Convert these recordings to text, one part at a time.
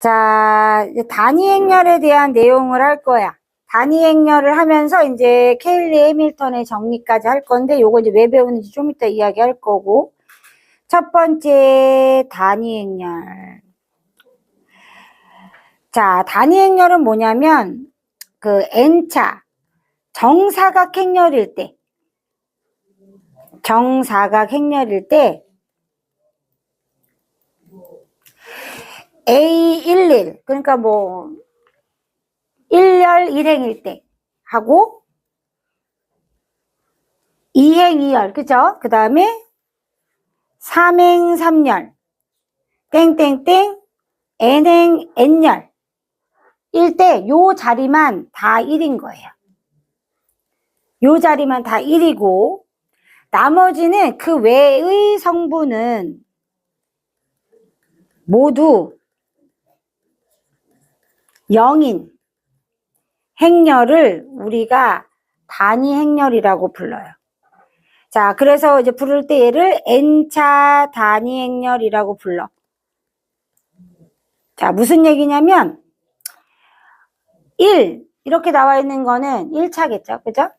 자, 이제 단위 행렬에 대한 내용을 할 거야. 단위 행렬을 하면서 이제 케일리 해밀턴의 정리까지 할 건데, 요거 이제 왜 배우는지 좀 이따 이야기 할 거고. 첫 번째, 단위 행렬. 자, 단위 행렬은 뭐냐면, 그 n차, 정사각 행렬일 때, A11, 그러니까 뭐, 1열 1행일 때 하고 2행 2열, 그죠? 그 다음에 3행 3열, 땡땡땡, n행 n열 일 때 요 자리만 다 1인 거예요. 요 자리만 다 1이고 나머지는 그 외의 성분은 모두 0인 행렬을 우리가 단위 행렬이라고 불러요. 자, 그래서 이제 부를 때 얘를 n차 단위 행렬이라고 불러. 자, 무슨 얘기냐면 1 이렇게 나와 있는 거는 1차겠죠. 그죠?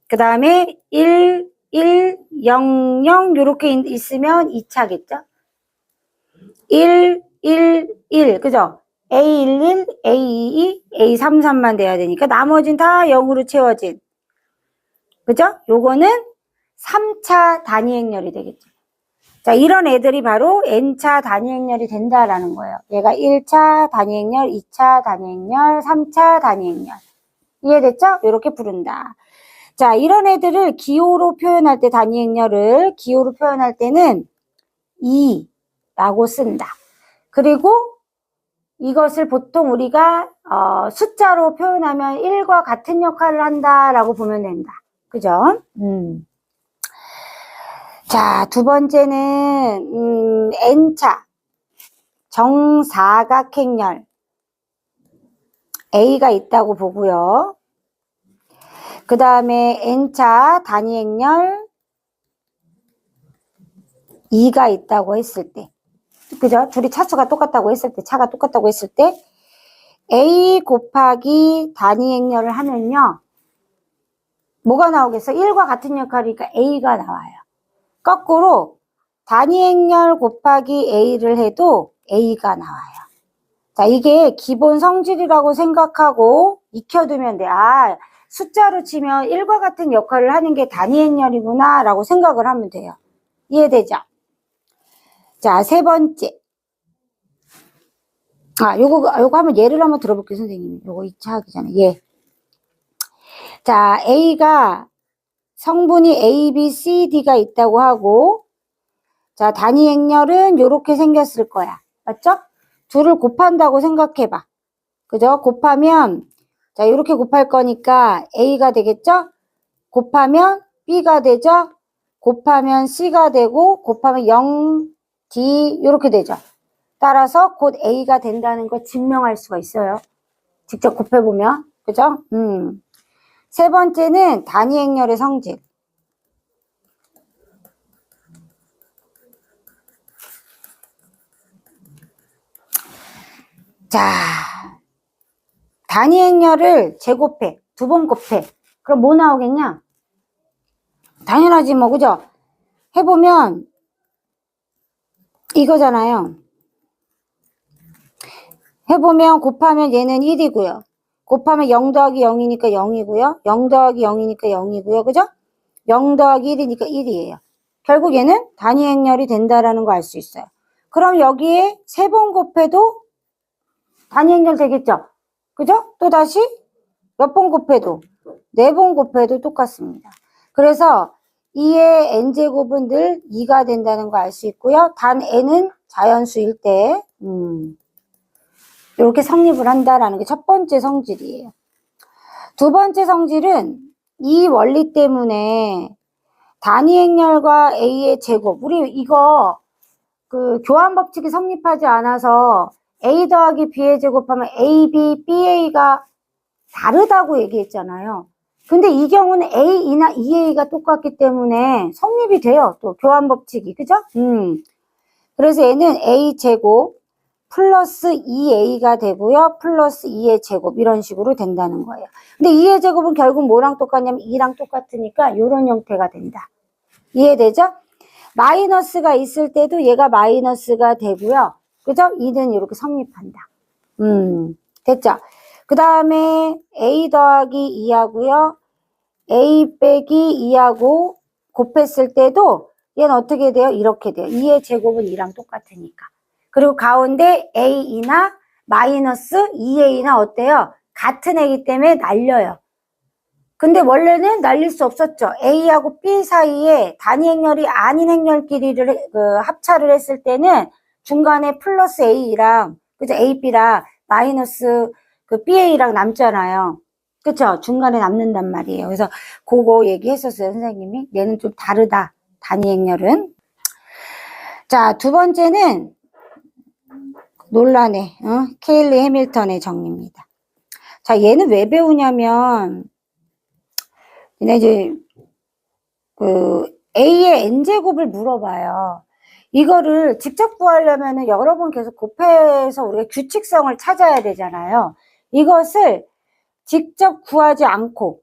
그 다음에 1, 1, 0, 0 이렇게 있으면 2차겠죠. 1, 1, 1 그죠? A11, A22, A33만 돼야 되니까 나머지는 다 0으로 채워진, 그죠? 요거는 3차 단위 행렬이 되겠죠. 자, 이런 애들이 바로 n차 단위 행렬이 된다라는 거예요. 얘가 1차 단위 행렬, 2차 단위 행렬, 3차 단위 행렬. 이해됐죠? 이렇게 부른다. 자, 이런 애들을 기호로 표현할 때, 단위 행렬을 기호로 표현할 때는 2라고 쓴다. 그리고 이것을 보통 우리가 숫자로 표현하면 1과 같은 역할을 한다라고 보면 된다. 그죠? 자, 두 번째는 n차 정사각 행렬 A가 있다고 보고요. 그 다음에 n차 단위 행렬 2가 있다고 했을 때, 그죠? 둘이 차수가 똑같다고 했을 때, 차가 똑같다고 했을 때 A 곱하기 단위 행렬을 하면요, 뭐가 나오겠어? 1과 같은 역할이니까 A가 나와요. 거꾸로 단위 행렬 곱하기 A를 해도 A가 나와요. 자, 이게 기본 성질이라고 생각하고 익혀두면 돼. 아, 숫자로 치면 1과 같은 역할을 하는 게 단위 행렬이구나 라고 생각을 하면 돼요. 이해되죠? 자, 세 번째. 요거 한번 예를 한번 들어볼게요, 선생님. 요거 2차 하기 전에. 예. 자, A가 성분이 A, B, C, D가 있다고 하고, 자, 단위 행렬은 요렇게 생겼을 거야. 맞죠? 둘을 곱한다고 생각해봐. 그죠? 곱하면, 자, 요렇게 곱할 거니까 A가 되겠죠? 곱하면 B가 되죠? 곱하면 C가 되고, 곱하면 0, D, 요렇게 되죠? 따라서 곧 A가 된다는 거 증명할 수가 있어요. 직접 곱해보면. 그죠? 세 번째는 단위 행렬의 성질. 자, 단위 행렬을 제곱해. 두 번 곱해. 그럼 뭐 나오겠냐? 당연하지 뭐, 그죠? 해보면 이거잖아요. 해보면 곱하면 얘는 1이고요. 곱하면 0 더하기 0이니까 0이고요. 0 더하기 0이니까 0이고요. 그죠? 0 더하기 1이니까 1이에요. 결국 얘는 단위 행렬이 된다라는 거 알 수 있어요. 그럼 여기에 세 번 곱해도 단위 행렬 되겠죠? 그죠? 또 다시 몇 번 곱해도, 4번 곱해도 똑같습니다. 그래서 2의 n제곱은 늘 2가 된다는 거 알 수 있고요. 단 n은 자연수일 때 이렇게 성립을 한다라는 게 첫 번째 성질이에요. 두 번째 성질은 이 원리 때문에 단위 행렬과 A의 제곱, 우리 이거 그 교환 법칙이 성립하지 않아서 A 더하기 B의 제곱하면 AB, BA가 다르다고 얘기했잖아요. 근데 이 경우는 A나 EA가 똑같기 때문에 성립이 돼요. 또 교환 법칙이. 그죠? 그래서 얘는 A 제곱 플러스 2a가 되고요. 플러스 2의 제곱 이런 식으로 된다는 거예요. 근데 2의 제곱은 결국 뭐랑 똑같냐면 2랑 똑같으니까 이런 형태가 된다. 이해되죠? 마이너스가 있을 때도 얘가 마이너스가 되고요. 그죠? 2는 이렇게 성립한다. 됐죠? 그 다음에 a 더하기 2하고요. a 빼기 2하고 곱했을 때도 얘는 어떻게 돼요? 이렇게 돼요. 2의 제곱은 2랑 똑같으니까. 그리고 가운데 a나 마이너스 2a나 어때요? 같은 애기 때문에 날려요. 근데 원래는 날릴 수 없었죠. a하고 b 사이에 단위 행렬이 아닌 행렬끼리를 합차를 했을 때는 중간에 플러스 a랑 그죠? ab랑 마이너스 ba랑 남잖아요. 그쵸? 중간에 남는단 말이에요. 그래서 그거 얘기했었어요, 선생님이. 얘는 좀 다르다. 단위 행렬은. 자, 두 번째는 논란의 케일리 해밀턴의 정리입니다. 자, 얘는 왜 배우냐면 이제 a의 n제곱을 물어봐요. 이거를 직접 구하려면 여러 번 계속 곱해서 우리가 규칙성을 찾아야 되잖아요. 이것을 직접 구하지 않고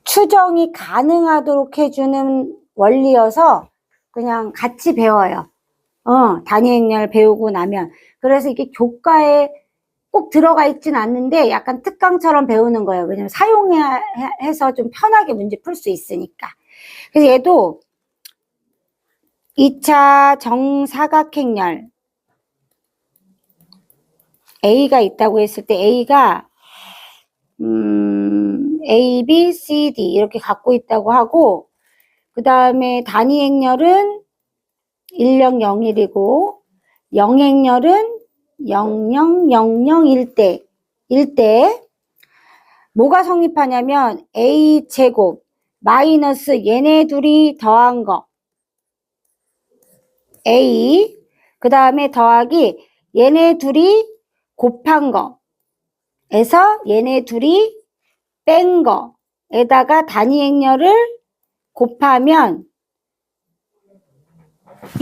추정이 가능하도록 해주는 원리여서 그냥 같이 배워요. 단위 행렬 배우고 나면. 그래서 이게 교과에 꼭 들어가 있진 않는데 약간 특강처럼 배우는 거예요. 왜냐면 사용해서 좀 편하게 문제 풀 수 있으니까. 그래서 얘도 2차 정사각행렬 A가 있다고 했을 때 A가 A, B, C, D 이렇게 갖고 있다고 하고 그 다음에 단위 행렬은 1001이고 영행렬은 00001대 1대 뭐가 성립하냐면 A 제곱 마이너스 얘네 둘이 더한 거 A 그 다음에 더하기 얘네 둘이 곱한 거에서 얘네 둘이 뺀 거에다가 단위 행렬을 곱하면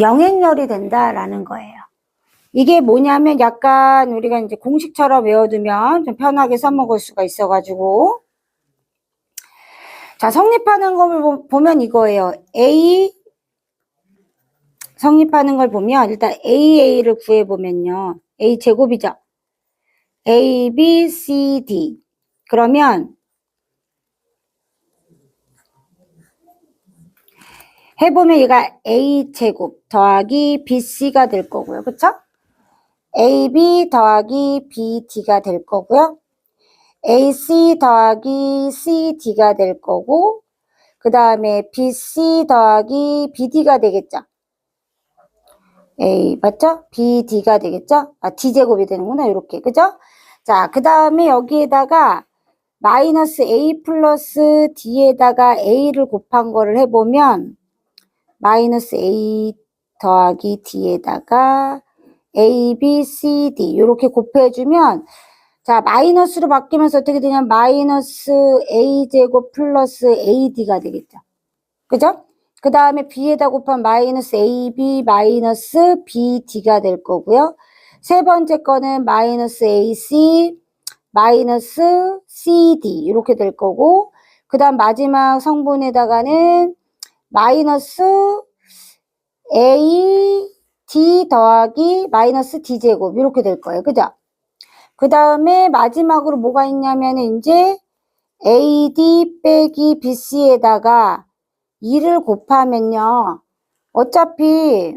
영행렬이 된다라는 거예요. 이게 뭐냐면 약간 우리가 이제 공식처럼 외워두면 좀 편하게 써먹을 수가 있어가지고 자 성립하는 걸 보면 이거예요. A 성립하는 걸 보면 일단 AA를 구해보면요. A 제곱이죠. A, B, C, D 그러면 해보면 얘가 A 제곱 더하기 BC가 될 거고요. 그쵸? AB 더하기 BD가 될 거고요. AC 더하기 CD가 될 거고 그 다음에 BC 더하기 BD가 되겠죠. A 맞죠? BD가 되겠죠? 아 D제곱이 되는구나 이렇게 그죠? 자 그 다음에 여기에다가 마이너스 A 플러스 D에다가 A를 곱한 거를 해보면 마이너스 A 더하기 D에다가 A, B, C, D 이렇게 곱해주면 자 마이너스로 바뀌면서 어떻게 되냐면 마이너스 A제곱 플러스 AD가 되겠죠. 그죠? 그 다음에 B에다 곱한 마이너스 AB 마이너스 BD가 될 거고요. 세 번째 거는 마이너스 AC 마이너스 CD 이렇게 될 거고 그 다음 마지막 성분에다가는 마이너스 A D 더하기 마이너스 D제곱 이렇게 될 거예요. 그죠? 그 다음에 마지막으로 뭐가 있냐면 이제 AD 빼기 BC에다가 2를 곱하면요. 어차피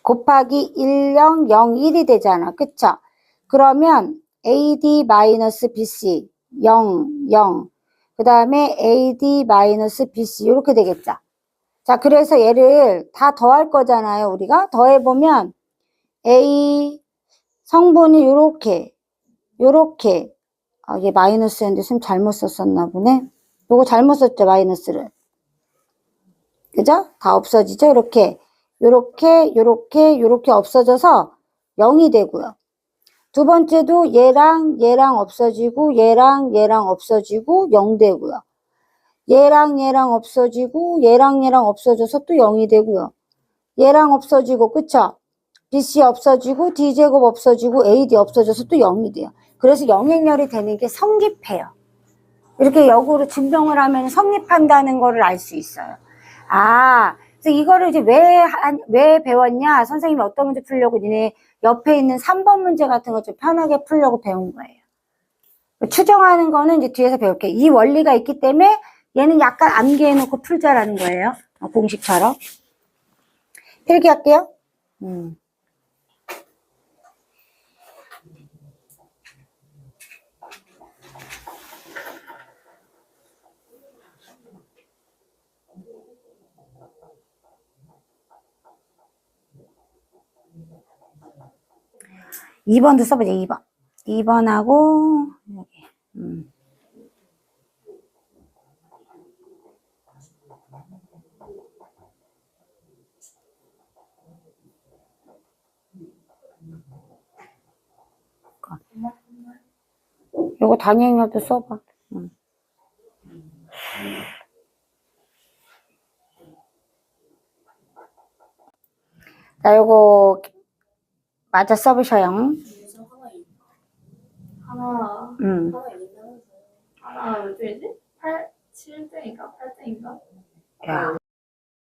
곱하기 1001이 되잖아. 그쵸? 그러면 AD 마이너스 BC 0, 0. 그 다음에 AD 마이너스 BC 이렇게 되겠죠. 자, 그래서 얘를 다 더할 거잖아요. 우리가 더해보면 A 성분이 요렇게 얘 마이너스였는데 쌤 잘못 썼었나 보네. 요거 잘못 썼죠, 마이너스를. 그죠? 다 없어지죠? 요렇게 없어져서 0이 되고요. 두 번째도 얘랑 없어지고 얘랑 없어지고 0 되고요. 얘랑 없어지고 얘랑 없어져서 또 0이 되고요. 얘랑 없어지고 그쵸? BC 없어지고 D제곱 없어지고 AD 없어져서 또 0이 돼요. 그래서 영행열이 되는 게 성립해요. 이렇게 역으로 증명을 하면 성립한다는 거를 알 수 있어요. 아, 그래서 이거를 이제 왜 배웠냐? 선생님이 어떤 문제 풀려고 니네 옆에 있는 3번 문제 같은 거 좀 편하게 풀려고 배운 거예요. 추정하는 거는 이제 뒤에서 배울게. 이 원리가 있기 때문에 얘는 약간 암기해놓고 풀자라는 거예요. 공식처럼. 필기할게요. 2번도 써보자, 2번. 2번하고, 여기. 요거 단위행렬도 써봐. 자, 요거 맞아 써보셔요. 하나 몇 등이지? 7등인가? 8등인가? 야.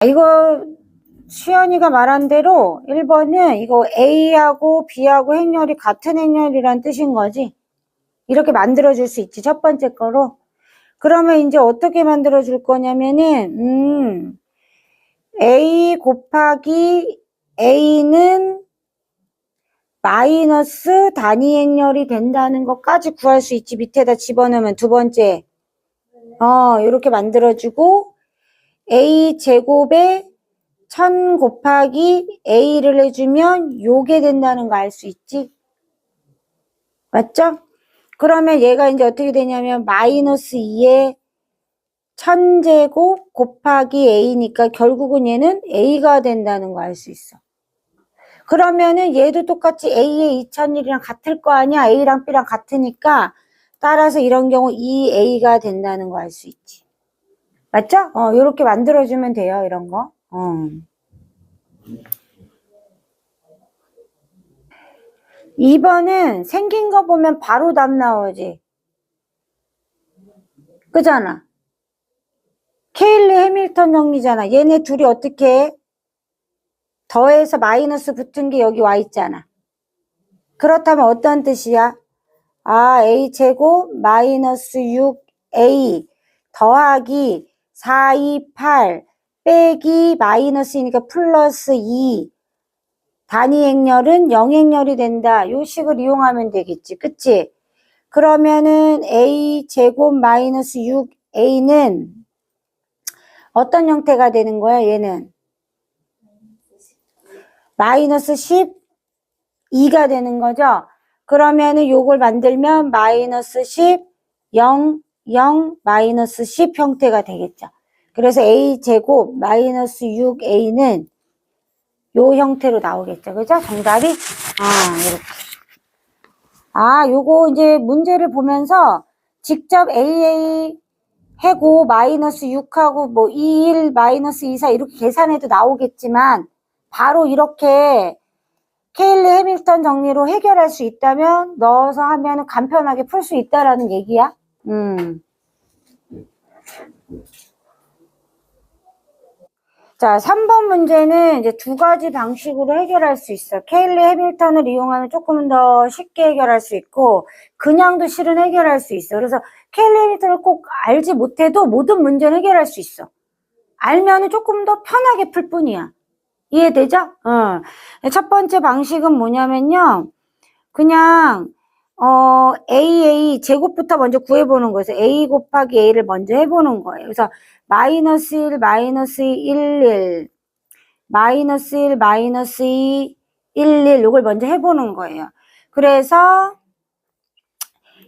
이거 수연이가 말한 대로 1번은 이거 A하고 B하고 행렬이 같은 행렬이란 뜻인 거지. 이렇게 만들어줄 수 있지, 첫 번째 거로. 그러면 이제 어떻게 만들어줄 거냐면은 A 곱하기 A는 마이너스 단위 행렬이 된다는 것까지 구할 수 있지. 밑에다 집어넣으면 두 번째. 이렇게 만들어주고 A 제곱에 1000 곱하기 A를 해주면 요게 된다는 거 알 수 있지. 맞죠? 그러면 얘가 이제 어떻게 되냐면 마이너스 2에 1000제곱 곱하기 A니까 결국은 얘는 A가 된다는 거 알 수 있어. 그러면은 얘도 똑같이 A의 2001이랑 같을 거 아니야. A랑 B랑 같으니까 따라서 이런 경우 2A가 된다는 거 알 수 있지. 맞죠? 요렇게 만들어주면 돼요. 이런 거. 2번은 생긴 거 보면 바로 답 나오지. 그잖아. 케일리 해밀턴 정리잖아. 얘네 둘이 어떻게 해? 더해서 마이너스 붙은 게 여기 와 있잖아. 그렇다면 어떤 뜻이야? A제곱 마이너스 6A 더하기 428 빼기 마이너스이니까 플러스 2 단위 행렬은 영행렬이 된다. 요 식을 이용하면 되겠지. 그치? 그러면은 A제곱 마이너스 6A는 어떤 형태가 되는 거야? 얘는 마이너스 12가 되는 거죠. 그러면은 요걸 만들면 마이너스 10, 0, 0, 마이너스 10 형태가 되겠죠. 그래서 A제곱 마이너스 6A는 요 형태로 나오겠죠. 그죠? 정답이? 이렇게. 요거 이제 문제를 보면서 직접 AA 해고 마이너스 6하고 뭐 21 마이너스 24 이렇게 계산해도 나오겠지만 바로 이렇게 케일리 해밀턴 정리로 해결할 수 있다면 넣어서 하면 간편하게 풀 수 있다라는 얘기야. 자, 3번 문제는 이제 두 가지 방식으로 해결할 수 있어. 케일리 해밀턴을 이용하면 조금 더 쉽게 해결할 수 있고 그냥도 실은 해결할 수 있어. 그래서 케일리 해밀턴을 꼭 알지 못해도 모든 문제는 해결할 수 있어. 알면은 조금 더 편하게 풀 뿐이야. 이해되죠? 첫 번째 방식은 뭐냐면요. 그냥 AA 제곱부터 먼저 구해보는 거예요. A 곱하기 A를 먼저 해보는 거예요. 그래서 마이너스 1, 마이너스 1, 1, 마이너스 1, 마이너스 2, 1, 1 요걸 먼저 해보는 거예요. 그래서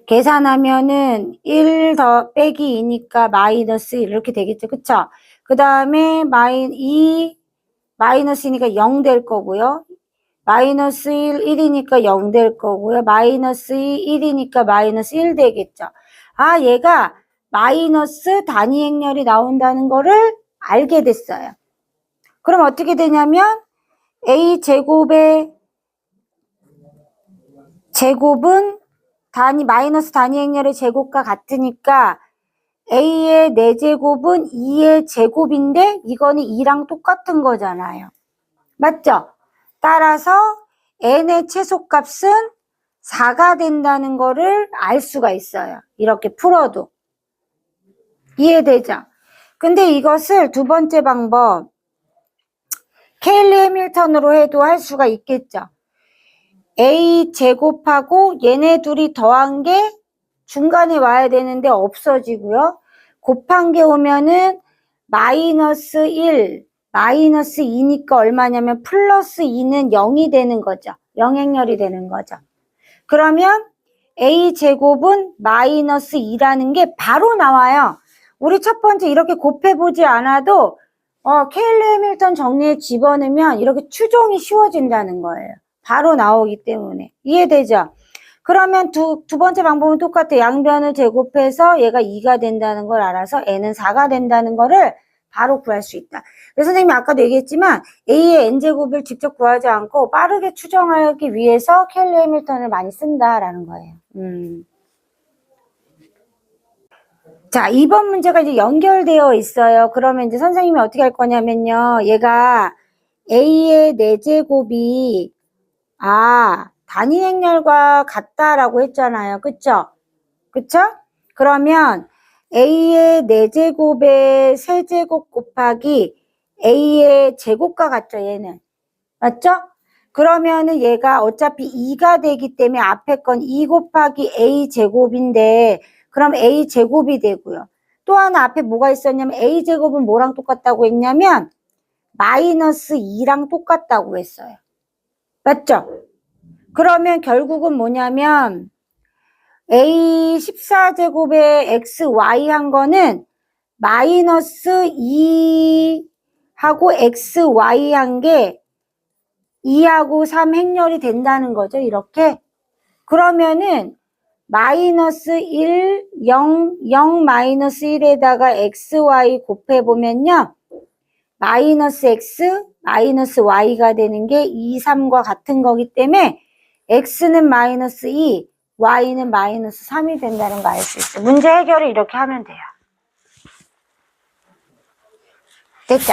계산하면은 1 더 빼기 2니까 마이너스 1 이렇게 되겠죠. 그쵸? 그 다음에 2 마이너스니까 0 될 거고요. 마이너스 1, 1이니까 0 될 거고요. 마이너스 2, 1이니까 마이너스 1 되겠죠. 얘가 마이너스 단위 행렬이 나온다는 거를 알게 됐어요. 그럼 어떻게 되냐면 a 제곱의 제곱은 마이너스 단위 행렬의 제곱과 같으니까 a의 4제곱은 2의 제곱인데 이거는 2랑 똑같은 거잖아요. 맞죠? 따라서 n의 최소값은 4가 된다는 거를 알 수가 있어요. 이렇게 풀어도. 이해되죠? 근데 이것을 두 번째 방법 케일리 해밀턴으로 해도 할 수가 있겠죠. a 제곱하고 얘네 둘이 더한 게 중간에 와야 되는데 없어지고요. 곱한 게 오면은 마이너스 1, 마이너스 2니까 얼마냐면 플러스 2는 0이 되는 거죠. 영행렬이 되는 거죠. 그러면 a 제곱은 마이너스 2라는 게 바로 나와요. 우리 첫 번째 이렇게 곱해보지 않아도 케일리 해밀턴 정리에 집어넣으면 이렇게 추정이 쉬워진다는 거예요. 바로 나오기 때문에. 이해되죠? 그러면 두 번째 방법은 똑같아. 양변을 제곱해서 얘가 2가 된다는 걸 알아서 n은 4가 된다는 거를 바로 구할 수 있다. 그래서 선생님이 아까도 얘기했지만 a의 n제곱을 직접 구하지 않고 빠르게 추정하기 위해서 케일리 해밀턴을 많이 쓴다라는 거예요. 자, 2번 문제가 이제 연결되어 있어요. 그러면 이제 선생님이 어떻게 할 거냐면요. 얘가 a의 4제곱이 단위 행렬과 같다라고 했잖아요. 그쵸? 그쵸? 그러면 a의 4제곱의 세제곱 곱하기 a의 제곱과 같죠, 얘는. 맞죠? 그러면은 얘가 어차피 2가 되기 때문에 앞에 건 2 곱하기 a 제곱인데 그럼 a 제곱이 되고요. 또 하나 앞에 뭐가 있었냐면 a 제곱은 뭐랑 똑같다고 했냐면 마이너스 2랑 똑같다고 했어요. 맞죠? 그러면 결국은 뭐냐면 a 14제곱에 xy 한 거는 마이너스 2하고 xy 한 게 2하고 3 행렬이 된다는 거죠. 이렇게. 그러면은 마이너스 1, 0, 0 마이너스 1에다가 xy 곱해보면요. 마이너스 x, 마이너스 y가 되는 게 2, 3과 같은 거기 때문에 x는 마이너스 2, y는 마이너스 3이 된다는 거 알 수 있어요. 문제 해결을 이렇게 하면 돼요. 됐죠?